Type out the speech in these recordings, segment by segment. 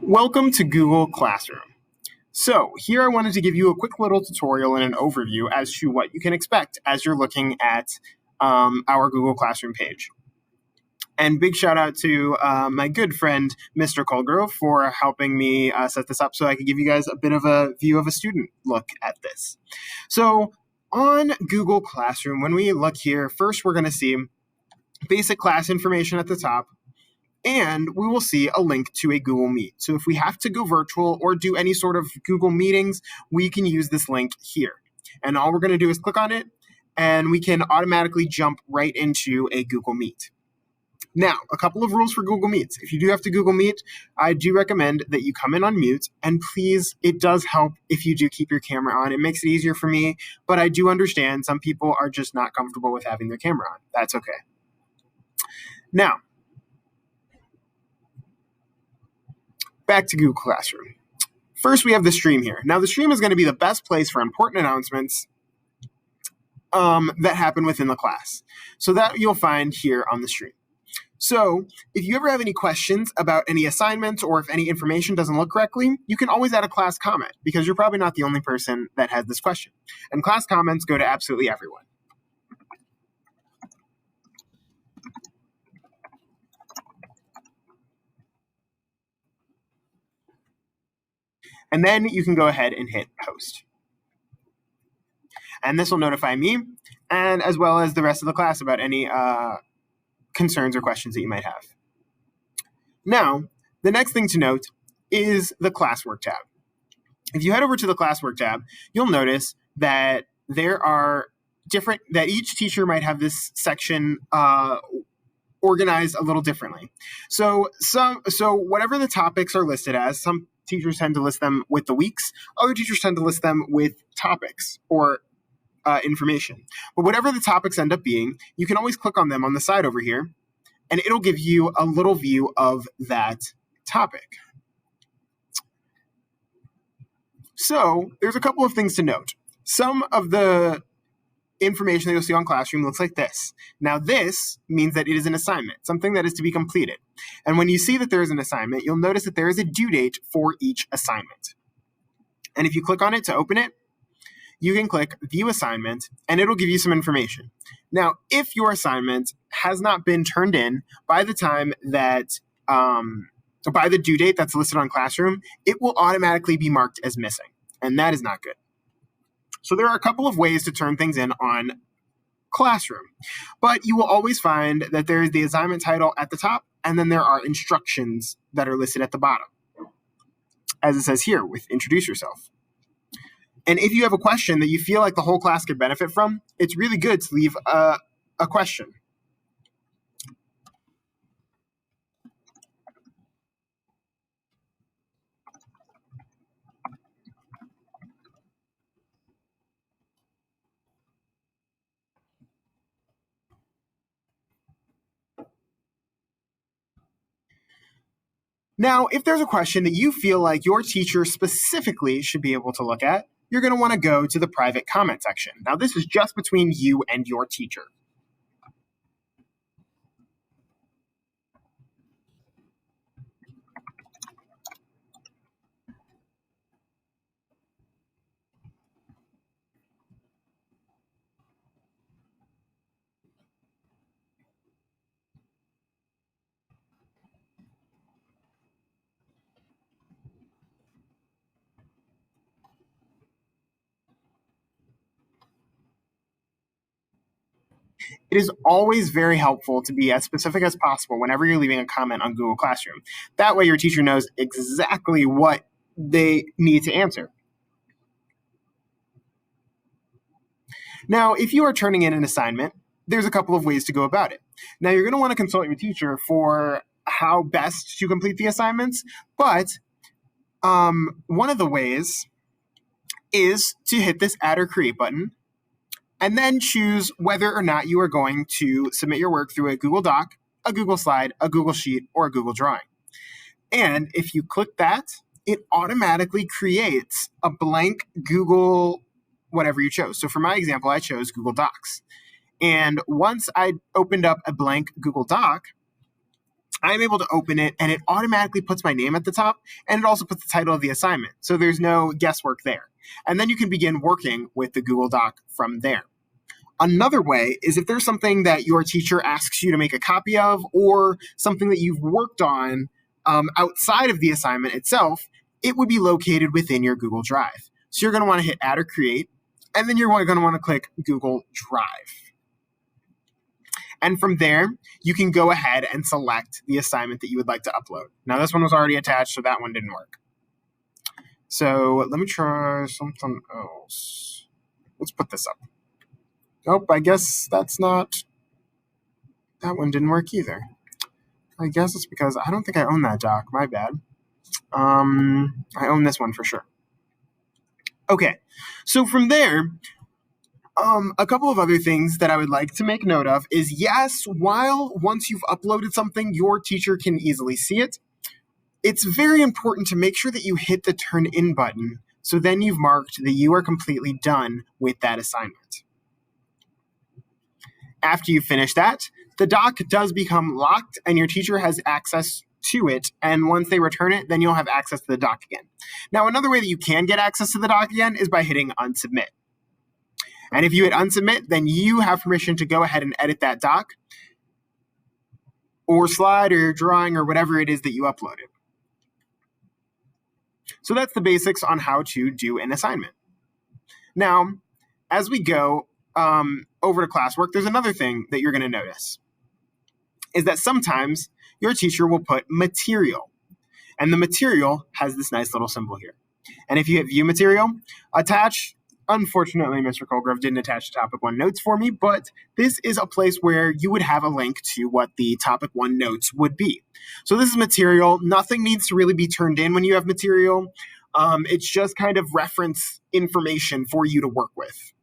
Welcome to Google Classroom. So here I wanted to give you a quick little tutorial and an overview as to what you can expect as you're looking at our Google Classroom page. And big shout out to my good friend, Mr. Colgrove, for helping me set this up so I could give you guys a bit of a view of a student look at this. So on Google Classroom, when we look here, first we're going to see basic class information at the top, and we will see a link to a Google Meet. So if we have to go virtual or do any sort of Google meetings, we can use this link here. And all we're going to do is click on it, and we can automatically jump right into a Google Meet. Now, a couple of rules for Google Meets. If you do have to Google Meet, I do recommend that you come in on mute, and please, it does help if you do keep your camera on. It makes it easier for me, but I do understand some people are just not comfortable with having their camera on. That's okay. Now, back to Google Classroom. First, we have the stream here. Now, the stream is going to be the best place for important announcements that happen within the class. So that you'll find here on the stream. So if you ever have any questions about any assignments or if any information doesn't look correctly, you can always add a class comment because you're probably not the only person that has this question. And class comments go to absolutely everyone. And then you can go ahead and hit post. And this will notify me and as well as the rest of the class about any concerns or questions that you might have. Now, the next thing to note is the Classwork tab. If you head over to the Classwork tab, you'll notice that there are that each teacher might have this section organized a little differently. So whatever the topics are listed as, some teachers tend to list them with the weeks, other teachers tend to list them with topics or information. But whatever the topics end up being, you can always click on them on the side over here, and it'll give you a little view of that topic. So there's a couple of things to note. Some of the information that you'll see on Classroom looks like this. Now this means that it is an assignment, something that is to be completed. And when you see that there is an assignment, you'll notice that there is a due date for each assignment. And if you click on it to open it, you can click View Assignment, and it'll give you some information. Now, if your assignment has not been turned in by the time that, by the due date that's listed on Classroom, it will automatically be marked as missing, and that is not good. So there are a couple of ways to turn things in on Classroom, but you will always find that there is the assignment title at the top, and then there are instructions that are listed at the bottom, as it says here with Introduce Yourself. And if you have a question that you feel like the whole class could benefit from, it's really good to leave a question. Now, if there's a question that you feel like your teacher specifically should be able to look at, you're going to want to go to the private comment section. Now, this is just between you and your teacher. It is always very helpful to be as specific as possible whenever you're leaving a comment on Google Classroom. That way your teacher knows exactly what they need to answer. Now, if you are turning in an assignment, there's a couple of ways to go about it. Now, you're going to want to consult your teacher for how best to complete the assignments, but one of the ways is to hit this Add or Create button, and then choose whether or not you are going to submit your work through a Google Doc, a Google Slide, a Google Sheet, or a Google Drawing. And if you click that, it automatically creates a blank Google whatever you chose. So for my example, I chose Google Docs. And once I opened up a blank Google Doc, I'm able to open it and it automatically puts my name at the top, and it also puts the title of the assignment. So there's no guesswork there. And then you can begin working with the Google Doc from there. Another way is if there's something that your teacher asks you to make a copy of, or something that you've worked on outside of the assignment itself, it would be located within your Google Drive. So you're going to want to hit Add or Create, and then you're going to want to click Google Drive. And from there, you can go ahead and select the assignment that you would like to upload. Now, this one was already attached, so that one didn't work. So let me try something else. Let's put this up. Nope, I guess that's not, that one didn't work either. I guess it's because I don't think I own that doc. My bad. I own this one for sure. Okay, so from there, a couple of other things that I would like to make note of is, yes, while once you've uploaded something, your teacher can easily see it, it's very important to make sure that you hit the Turn In button, so then you've marked that you are completely done with that assignment. After you finish that, the doc does become locked and your teacher has access to it, and once they return it, then you'll have access to the doc again. Now, another way that you can get access to the doc again is by hitting Unsubmit. And if you hit Unsubmit, then you have permission to go ahead and edit that doc or slide or drawing or whatever it is that you uploaded. So that's the basics on how to do an assignment. Now, as we go over to Classwork, there's another thing that you're going to notice, is that sometimes your teacher will put material, and the material has this nice little symbol here. And if you hit View Material, Attach, unfortunately, Mr. Colgrove didn't attach the Topic 1 notes for me, but this is a place where you would have a link to what the Topic 1 notes would be. So this is material. Nothing needs to really be turned in when you have material. It's just kind of reference information for you to work with.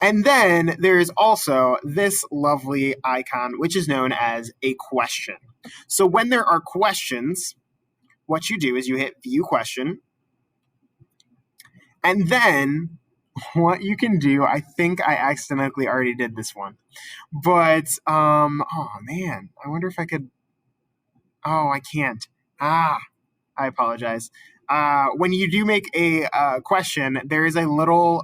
And then there's also this lovely icon, which is known as a question. So when there are questions, what you do is you hit View Question. And then what you can do, I think I accidentally already did this one. But, oh man, I wonder if I could, oh, I can't. I apologize. When you do make a question, there is a little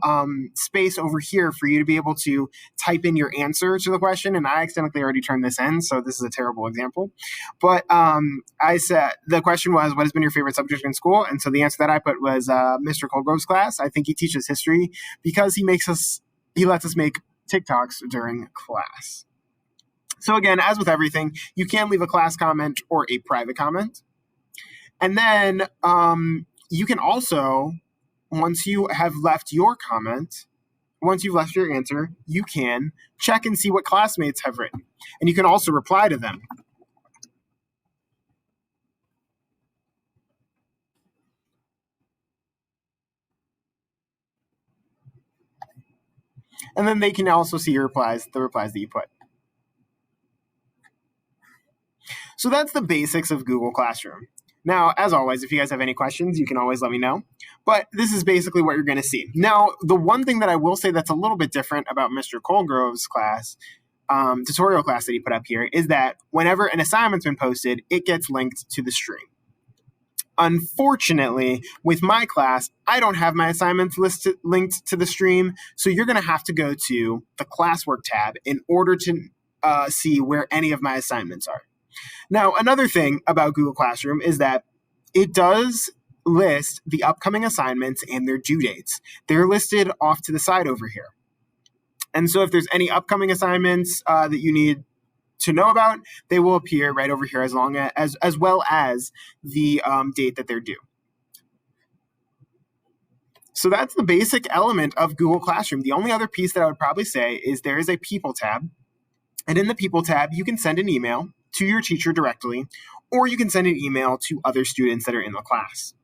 space over here for you to be able to type in your answer to the question. And I accidentally already turned this in, so this is a terrible example. But I said the question was, what has been your favorite subject in school? And so the answer that I put was Mr. Colgrove's class. I think he teaches history because he lets us make TikToks during class. So again, as with everything, you can leave a class comment or a private comment. And then you can also, once you have left your comment, once you've left your answer, you can check and see what classmates have written. And you can also reply to them. And then they can also see your replies, the replies that you put. So that's the basics of Google Classroom. Now, as always, if you guys have any questions, you can always let me know. But this is basically what you're going to see. Now, the one thing that I will say that's a little bit different about Mr. Colgrove's class, tutorial class that he put up here, is that whenever an assignment's been posted, it gets linked to the stream. Unfortunately, with my class, I don't have my assignments linked to the stream, so you're going to have to go to the Classwork tab in order to see where any of my assignments are. Now, another thing about Google Classroom is that it does list the upcoming assignments and their due dates. They're listed off to the side over here. And so if there's any upcoming assignments that you need to know about, they will appear right over here as well as the date that they're due. So that's the basic element of Google Classroom. The only other piece that I would probably say is there is a People tab. And in the People tab, you can send an email to your teacher directly, or you can send an email to other students that are in the class.